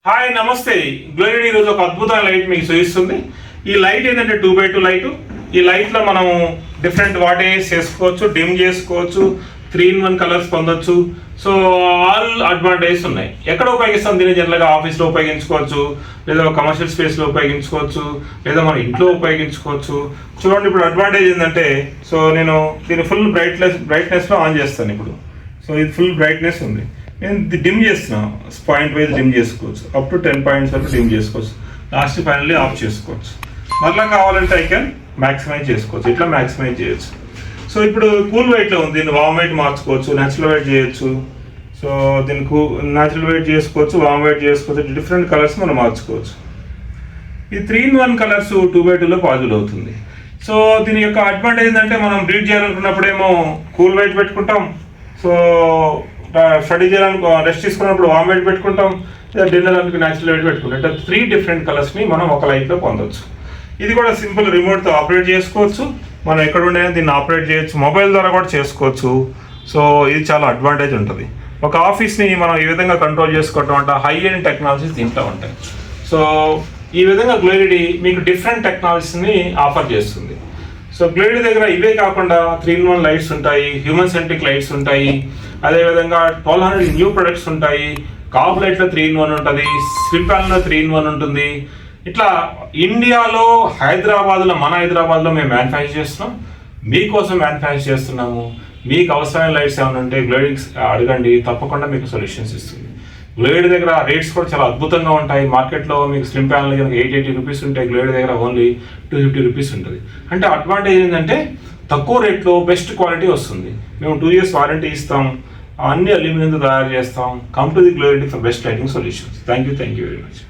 Hi నమస్తే. Glory ఈరోజు ఒక అద్భుతమైన లైట్ మీకు చూపిస్తుంది. ఈ లైట్ ఏంటంటే 2x2 లైట్. ఈ లైట్లో మనం డిఫరెంట్ వాటేజ్ చేసుకోవచ్చు, డిమ్ చేసుకోవచ్చు, 3-in-1 కలర్స్ పొందొచ్చు. సో ఆల్ అడ్వాంటేజెస్ ఉన్నాయి. ఎక్కడ ఉపయోగిస్తాం దీన్ని? జనరల్గా ఆఫీస్లో ఉపయోగించుకోవచ్చు, లేదా కమర్షియల్ స్పేస్లో ఉపయోగించుకోవచ్చు, లేదా మన ఇంట్లో ఉపయోగించుకోవచ్చు. చూడండి, ఇప్పుడు అడ్వాంటేజ్ ఏంటంటే, సో నేను దీన్ని ఫుల్ బ్రైట్నెస్లో ఆన్ చేస్తాను ఇప్పుడు. సో ఇది ఫుల్ బ్రైట్నెస్ ఉంది. నేను డిమ్ చేస్తున్నాను, పాయింట్ వైజ్ డిమ్ చేసుకోవచ్చు, అప్ టు 10 పాయింట్స్ వరకు డిమ్ చేసుకోవచ్చు. లాస్ట్ ఫైనల్లీ ఆఫ్ చేసుకోవచ్చు. మళ్ళీ కావాలంటే ఐ కెన్ మ్యాక్సిమైజ్ చేసుకోవచ్చు, ఇట్లా మ్యాక్సిమైజ్ చేయొచ్చు. సో ఇప్పుడు కూల్ వెయిట్లో ఉంది, దీన్ని వామ్ వెయిట్ మార్చుకోవచ్చు, న్యాచురల్ వెయిట్ చేయొచ్చు. సో దీనికి న్యాచురల్ వెయిట్ చేసుకోవచ్చు, వామ్ వెయిట్ చేసుకోవచ్చు, డిఫరెంట్ కలర్స్ మనం మార్చుకోవచ్చు. ఈ 3-in-1 కలర్స్ 2x2లో పాజిబుల్ అవుతుంది. సో దీని యొక్క అడ్వాంటేజ్ ఏంటంటే, మనం రీడ్ చేయాలనుకున్నప్పుడేమో కూల్ వెయిట్ పెట్టుకుంటాం, సో స్టడీ చేయాలనుకో రెస్ట్ తీసుకున్నప్పుడు వామ్ వెయిట్ పెట్టుకుంటాం, లేదా డిన్నర్ అనుకు న్యాచురల్ వెయిట్ పెట్టుకుంటాం. అంటే 3 డిఫరెంట్ కలర్స్ని మనం ఒక లైట్లో పొందవచ్చు. ఇది కూడా సింపుల్ రిమోట్తో ఆపరేట్ చేసుకోవచ్చు, మనం ఎక్కడ ఉండే దీన్ని ఆపరేట్ చేయొచ్చు, మొబైల్ ద్వారా కూడా చేసుకోవచ్చు. సో ఇది చాలా అడ్వాంటేజ్ ఉంటుంది. ఒక ఆఫీస్ని మనం ఈ విధంగా కంట్రోల్ చేసుకోవటం అంటే హై ఎండ్ టెక్నాలజీస్ దీంట్లో ఉంటాయి. సో ఈ విధంగా గ్లోరీ మీకు డిఫరెంట్ టెక్నాలజీస్ని ఆఫర్ చేస్తుంది. సో గ్లోరీ దగ్గర ఇవే కాకుండా 3-in-1 లైట్స్ ఉంటాయి, హ్యూమన్ సెంట్రిక్ లైట్స్ ఉంటాయి, అదేవిధంగా 1200 న్యూ ప్రొడక్ట్స్ ఉంటాయి. కాప్ లైట్లో 3-in-1 ఉంటుంది, స్విపాన్లో 3-in-1 ఉంటుంది. ఇట్లా ఇండియాలో మన హైదరాబాద్లో మేము మ్యానుఫ్యాక్చర్ చేస్తున్నాం, మీకోసం మ్యానుఫ్యాక్చర్ చేస్తున్నాము. మీకు అవసరమైన లైట్స్ ఏమైనా ఉంటే గ్లోరీ అడగండి, తప్పకుండా మీకు సొల్యూషన్స్ ఇస్తుంది. గ్లోరీ దగ్గర రేట్స్ కూడా చాలా అద్భుతంగా ఉంటాయి. మార్కెట్లో మీకు స్లిమ్ ప్యానల్ దగ్గర 880 రూపీస్ ఉంటాయి, గ్లోరీ దగ్గర ఓన్లీ 250 రూపీస్ ఉంటుంది. అంటే అడ్వాంటేజ్ ఏంటంటే తక్కువ రేట్లో బెస్ట్ క్వాలిటీ వస్తుంది. మేము 2 years వారంటీ ఇస్తాం, అన్ని అల్యూమినియంతో తయారు చేస్తాం. Come to the glory for best lighting solutions. Thank you very much.